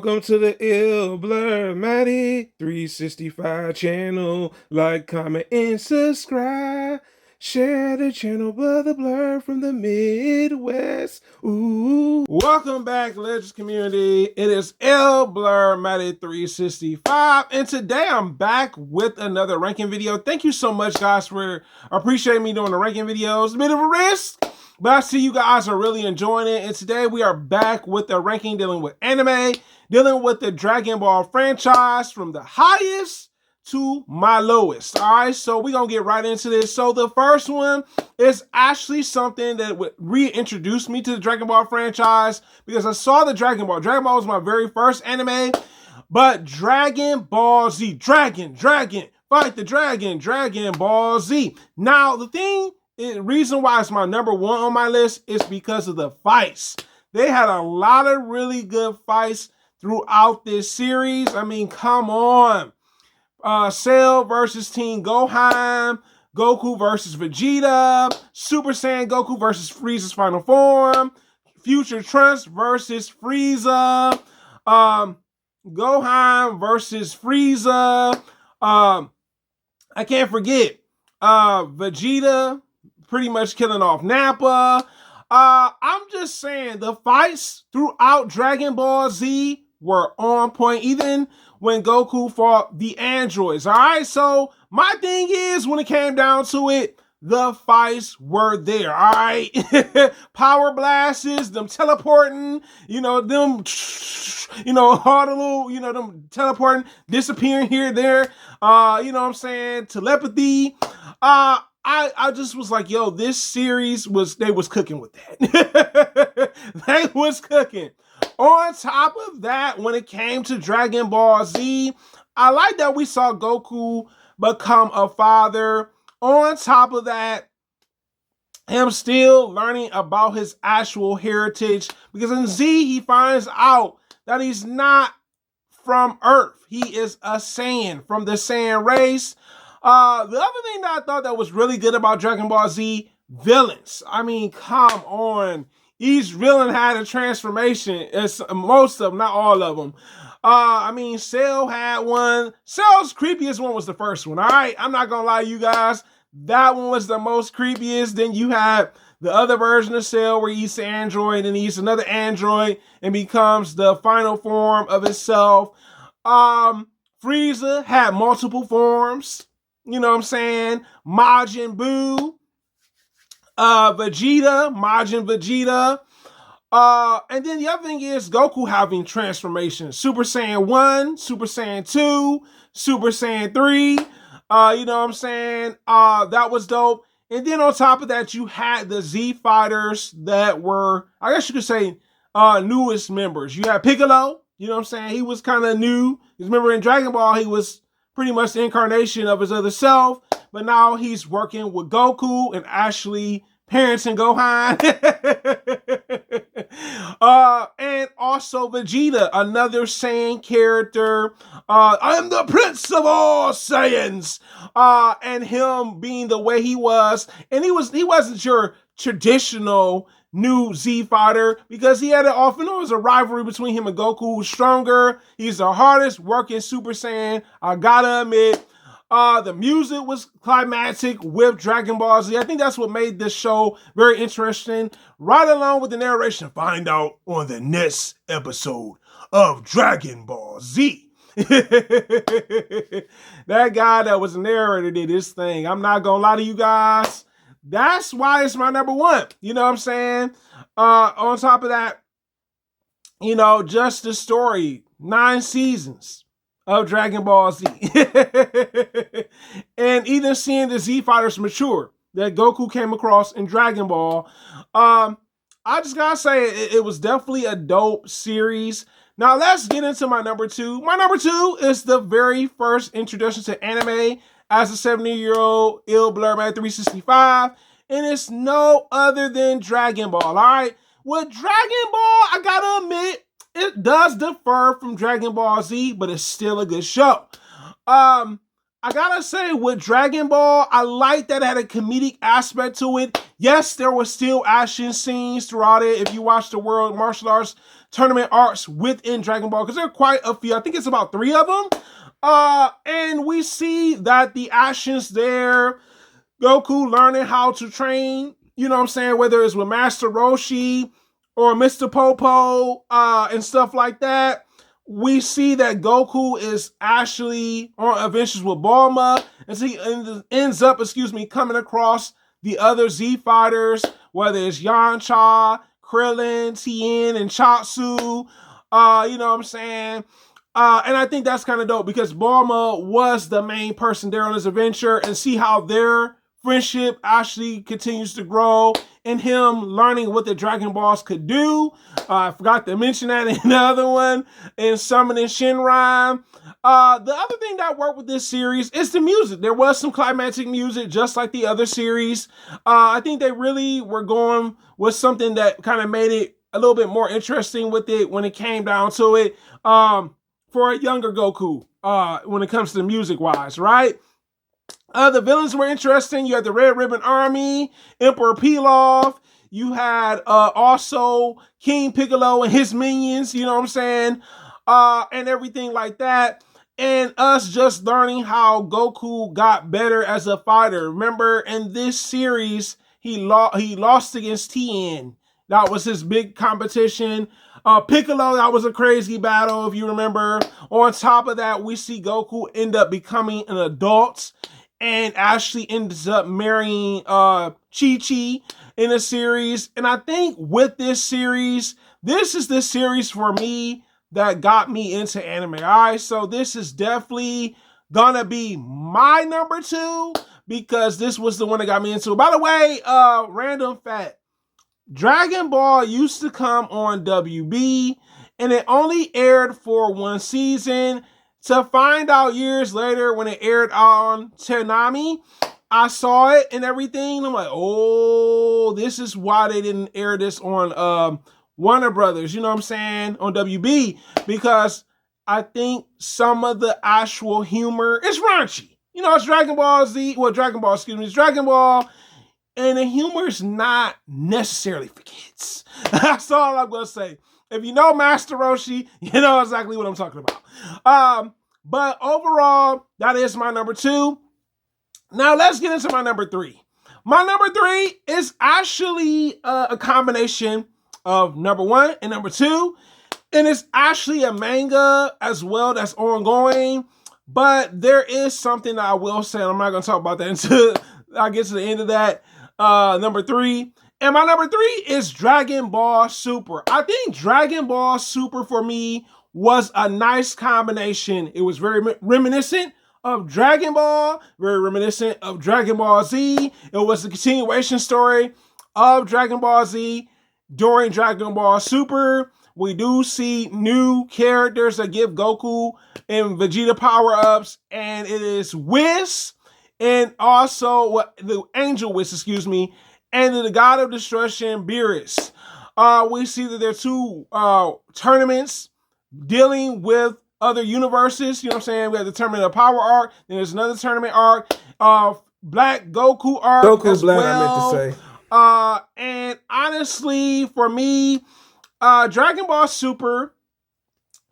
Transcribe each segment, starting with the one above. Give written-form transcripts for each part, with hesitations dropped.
Welcome to the Ill Blur Matty 365 channel. Like, comment, and subscribe. Share the channel, Brother Blur from the Midwest. Ooh. Welcome back, Legends community. It is Ill Blur Matty 365, and today I'm back with another ranking video. Thank you so much, guys, for appreciating me doing the ranking videos. A bit of a risk, but I see you guys are really enjoying it. And today we are back with a ranking dealing with anime, dealing with the Dragon Ball franchise from the highest to my lowest. All right, so we're going to get right into this. So the first one is actually something that would reintroduce me to the Dragon Ball franchise because I saw the Dragon Ball. Dragon Ball was my very first anime, but Dragon Ball Z, Dragon, fight the dragon, Dragon Ball Z. Now, the reason why it's my number one on my list is because of the fights. They had a lot of really good fights throughout this series. I mean, come on. Cell versus Team Gohan, Goku versus Vegeta, Super Saiyan Goku versus Frieza's final form, Future Trunks versus Frieza, Gohan versus Frieza, I can't forget, Vegeta pretty much killing off Nappa. I'm just saying the fights throughout Dragon Ball Z were on point, even when Goku fought the androids. All right, so my thing is, when it came down to it, the fights were there. All right, power blasts, them teleporting, them, all the little, them teleporting, disappearing here, there. What I'm saying, telepathy. I just was like, yo, this series they was cooking with that. They was cooking. On top of that, when it came to Dragon Ball Z, I like that we saw Goku become a father. On top of that, him still learning about his actual heritage, because in Z, he finds out that he's not from Earth. He is a Saiyan, from the Saiyan race. The other thing that I thought that was really good about Dragon Ball Z, villains. I mean, come on. Each villain had a transformation. It's most of them, not all of them. I mean, Cell had one. Cell's creepiest one was the first one, all right? I'm not going to lie to you guys. That one was the most creepiest. Then you had the other version of Cell where he eats an android and he eats another android and becomes the final form of itself. Frieza had multiple forms. You know what I'm saying? Majin Buu. Majin Vegeta. And then the other thing is Goku having transformations. Super Saiyan 1, Super Saiyan 2, Super Saiyan 3. You know what I'm saying? That was dope. And then on top of that, you had the Z fighters that were, I guess you could say, newest members. You had Piccolo. You know what I'm saying? He was kind of new. Because remember in Dragon Ball, he was pretty much the incarnation of his other self. But now he's working with Goku and actually parenting Gohan. And also Vegeta, another Saiyan character. I'm the Prince of all Saiyans. And him being the way he was. And he wasn't your traditional new Z fighter, because he had a rivalry between him and Goku, who's stronger. He's the hardest working Super Saiyan, I gotta admit. The music was climactic with Dragon Ball Z. I think that's what made this show very interesting. Right along with the narration, find out on the next episode of Dragon Ball Z. That guy that was the narrator did his thing. I'm not gonna lie to you guys. That's why it's my number one. You know what I'm saying? On top of that, just the story, 9 seasons of Dragon Ball Z. And even seeing the Z fighters mature that Goku came across in Dragon Ball. I just gotta say, it was definitely a dope series. Now let's get into my number two. My number two is the very first introduction to anime as a 70-year-old Ill Blur Man 365. And it's no other than Dragon Ball, all right? With Dragon Ball, I gotta admit, it does differ from Dragon Ball Z, but it's still a good show. I gotta say, with Dragon Ball, I like that it had a comedic aspect to it, Yes, there was still action scenes throughout it. If you watch the World Martial Arts Tournament arcs within Dragon Ball, because there are quite a few. I think it's about 3 of them. And we see that the actions there, Goku learning how to train, you know what I'm saying, whether it's with Master Roshi or Mr. Popo, and stuff like that. We see that Goku is actually on adventures with Bulma, and so he ends up, coming across the other Z fighters, whether it's Yamcha, Krillin, Tien, and Chatsu. You know what I'm saying? And I think that's kind of dope because Bulma was the main person there on this adventure, and see how their friendship actually continues to grow, and him learning what the Dragon Balls could do. I forgot to mention that in the other one, in Summoning Shinran. The other thing that worked with this series is the music. There was some climactic music, just like the other series. I think they really were going with something that kind of made it a little bit more interesting with it when it came down to it, for a younger Goku, when it comes to the music-wise, right? The villains were interesting. You had the Red Ribbon Army, Emperor Pilaf. You had also King Piccolo and his minions, you know what I'm saying? And everything like that. And us just learning how Goku got better as a fighter. Remember, in this series, he lost against Tien. That was his big competition. Piccolo, that was a crazy battle, if you remember. On top of that, we see Goku end up becoming an adult and actually ends up marrying Chi-Chi in a series. And I think with this series, this is the series for me that got me into anime. All right, so this is definitely gonna be my number 2 because this was the one that got me into it. By the way, random fact, Dragon Ball used to come on WB and it only aired for 1 season. To find out years later when it aired on Toonami, I saw it and everything. I'm like, oh, this is why they didn't air this on Warner Brothers, you know what I'm saying, on WB, because I think some of the actual humor is raunchy. You know, it's Dragon Ball Z, well, Dragon Ball, it's Dragon Ball, and the humor is not necessarily for kids. That's all I'm going to say. If you know Master Roshi, you know exactly what I'm talking about. But overall, that is my number 2. Now let's get into my number 3. My number 3 is actually a combination of number 1 and number 2. And it's actually a manga as well that's ongoing. But there is something that I will say, and I'm not going to talk about that until I get to the end of that. Number 3. And my number 3 is Dragon Ball Super. I think Dragon Ball Super for me was a nice combination. It was very reminiscent of Dragon Ball, very reminiscent of Dragon Ball Z. It was a continuation story of Dragon Ball Z during Dragon Ball Super. We do see new characters that give Goku and Vegeta power-ups, and it is Whis, and also the Angel Whis, and the God of Destruction, Beerus. We see that there are 2 tournaments dealing with other universes. You know what I'm saying? We have the Tournament of Power arc. Then there's another tournament arc. Black Goku arc. Goku Black, well. I meant to say. And honestly, for me, Dragon Ball Super,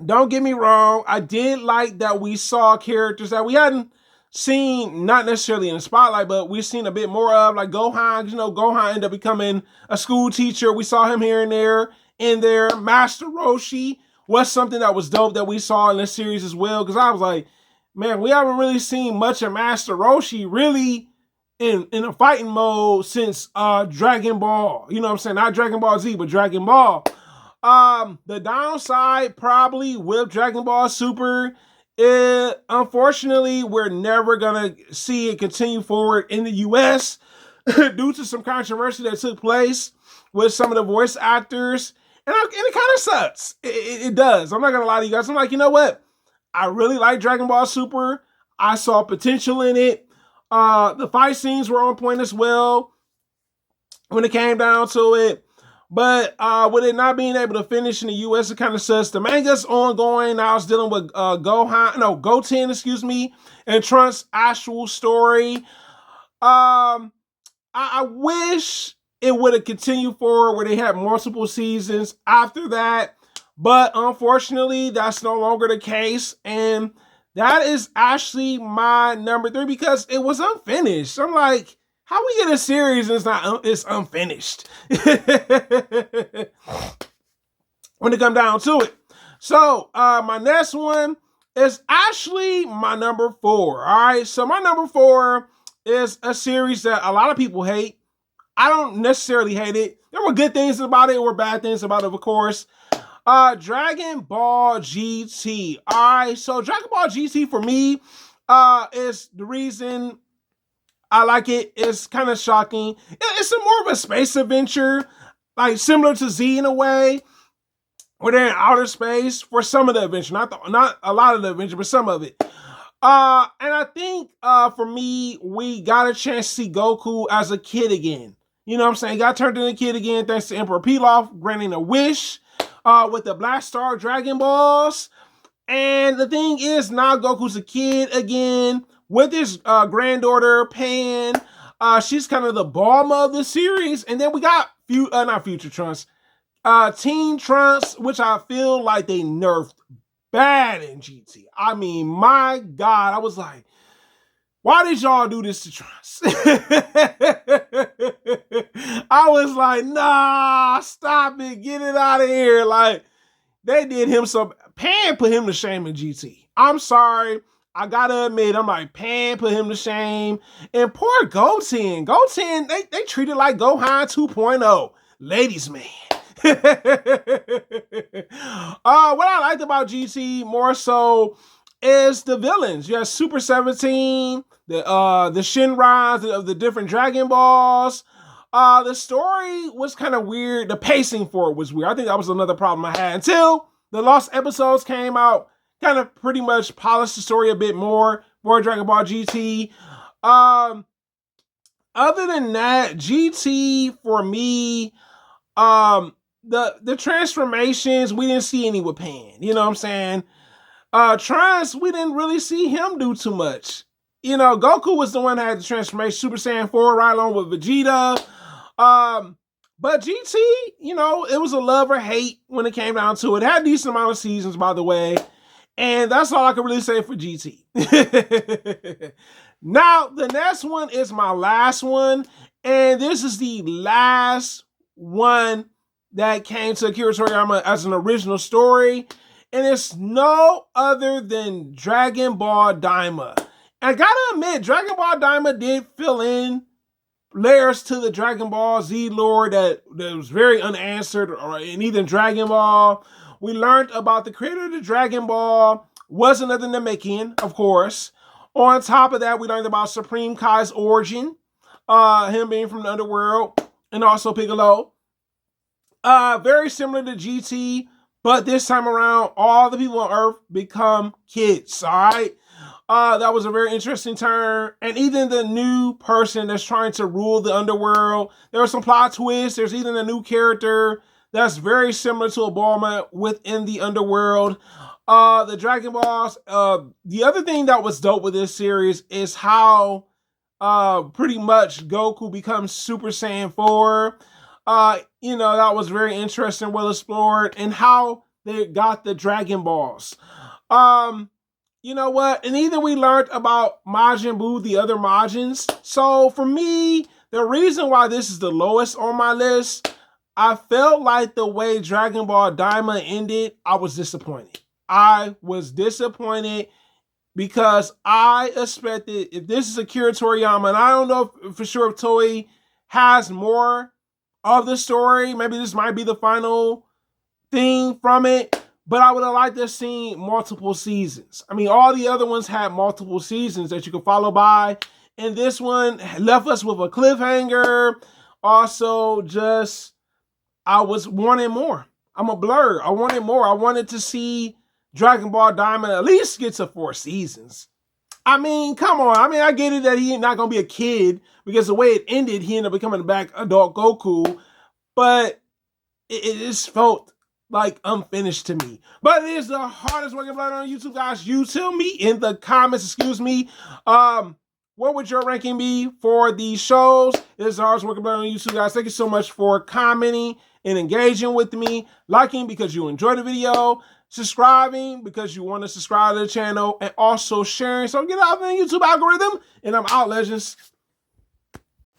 don't get me wrong, I did like that we saw characters that we hadn't seen, not necessarily in the spotlight, but we've seen a bit more of, like Gohan. You know, Gohan ended up becoming a school teacher. We saw him here and there in there. Master Roshi was something that was dope that we saw in this series as well, because I was like, man, we haven't really seen much of Master Roshi really in a fighting mode since Dragon Ball. You know what I'm saying? Not Dragon Ball Z, but Dragon Ball. The downside probably with Dragon Ball Super, unfortunately, we're never gonna see it continue forward in the US due to some controversy that took place with some of the voice actors, and it kind of sucks. It does. I'm not gonna lie to you guys. I'm like, you know what? I really like Dragon Ball Super. I saw potential in it. The fight scenes were on point as well when it came down to it. But with it not being able to finish in the US, it kind of sucks. The manga's ongoing. Now it's dealing with Goten, and Trunks' actual story. I wish it would have continued forward where they had multiple seasons after that. But unfortunately, that's no longer the case. And that is actually my number 3 because it was unfinished. I'm like, how we get a series and it's unfinished when it comes down to it. So my next one is actually my number 4. All right. So my number 4 is a series that a lot of people hate. I don't necessarily hate it. There were good things about it, there were bad things about it, of course. Dragon Ball GT. All right, so Dragon Ball GT for me is the reason I like it. It's kind of shocking. It's more of a space adventure, like similar to Z in a way, where they're in outer space for some of the adventure, not a lot of the adventure, but some of it. And I think for me, we got a chance to see Goku as a kid again. You know what I'm saying? He got turned into a kid again thanks to Emperor Pilaf granting a wish with the Black Star Dragon Balls. And the thing is, now Goku's a kid again with his granddaughter, Pan. She's kind of the Bulma of the series. And then we got not Future Trunks, Teen Trunks, which I feel like they nerfed bad in GT. I mean, my God, I was like, why did y'all do this to Trunks? I was like, nah, stop it. Get it out of here. Like, they did him some. Pan put him to shame in GT. I'm sorry. I gotta admit, I'm like, Pan put him to shame. And poor Goten. Goten, they treated like Gohan 2.0. Ladies man. What I liked about GT more so is the villains. You have Super 17, the Shinrans of the different Dragon Balls. The story was kind of weird. The pacing for it was weird. I think that was another problem I had until the Lost episodes came out. Kind of pretty much polished the story a bit more for Dragon Ball GT. Other than that, GT for me, the transformations, we didn't see any with Pan. You know what I'm saying? Trunks, we didn't really see him do too much. You know, Goku was the one that had the transformation, Super Saiyan 4, right along with Vegeta. But GT, you know, it was a love or hate when it came down to it. It had a decent amount of seasons, by the way. And that's all I can really say for GT. Now, the next one is my last one. And this is the last one that came to Akira Toriyama as an original story. And it's no other than Dragon Ball Daima. And I gotta admit, Dragon Ball Daima did fill in layers to the Dragon Ball Z lore that was very unanswered in even Dragon Ball. We learned about the creator of the Dragon Ball was another Namekian, of course. On top of that, we learned about Supreme Kai's origin, him being from the underworld, and also Piccolo. Very similar to GT, but this time around, all the people on Earth become kids, all right? That was a very interesting turn. And even the new person that's trying to rule the underworld, there were some plot twists. There's even a new character that's very similar to Bulma within the underworld. The Dragon Balls. The other thing that was dope with this series is how pretty much Goku becomes Super Saiyan 4. You know, that was very interesting, well explored, and how they got the Dragon Balls. You know what? And even we learned about Majin Buu, the other Majins. So for me, the reason why this is the lowest on my list, I felt like the way Dragon Ball Daima ended, I was disappointed. I was disappointed because I expected, if this is Akira Toriyama, and I don't know for sure if Toei has more of the story, maybe this might be the final thing from it, but I would have liked to have seen multiple seasons. I mean, all the other ones had multiple seasons that you could follow by, and this one left us with a cliffhanger. Also, just, I was wanting more. I'm a blur. I wanted more. I wanted to see Dragon Ball Diamond at least get to 4 seasons. I mean, come on. I mean, I get it that he's not going to be a kid because the way it ended, he ended up becoming back adult Goku, but it just felt like unfinished to me. But it is the hardest working blood on YouTube, guys. You tell me in the comments, excuse me, what would your ranking be for these shows? It's Hardest Working Blood on YouTube, guys. Thank you so much for commenting and engaging with me, liking because you enjoyed the video, subscribing because you want to subscribe to the channel, and also sharing so get out of the YouTube algorithm. And I'm out, legends.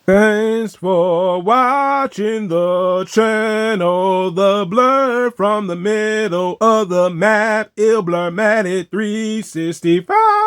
Thanks for watching the channel. The blur from the middle of the map, it'll blur Matic 365.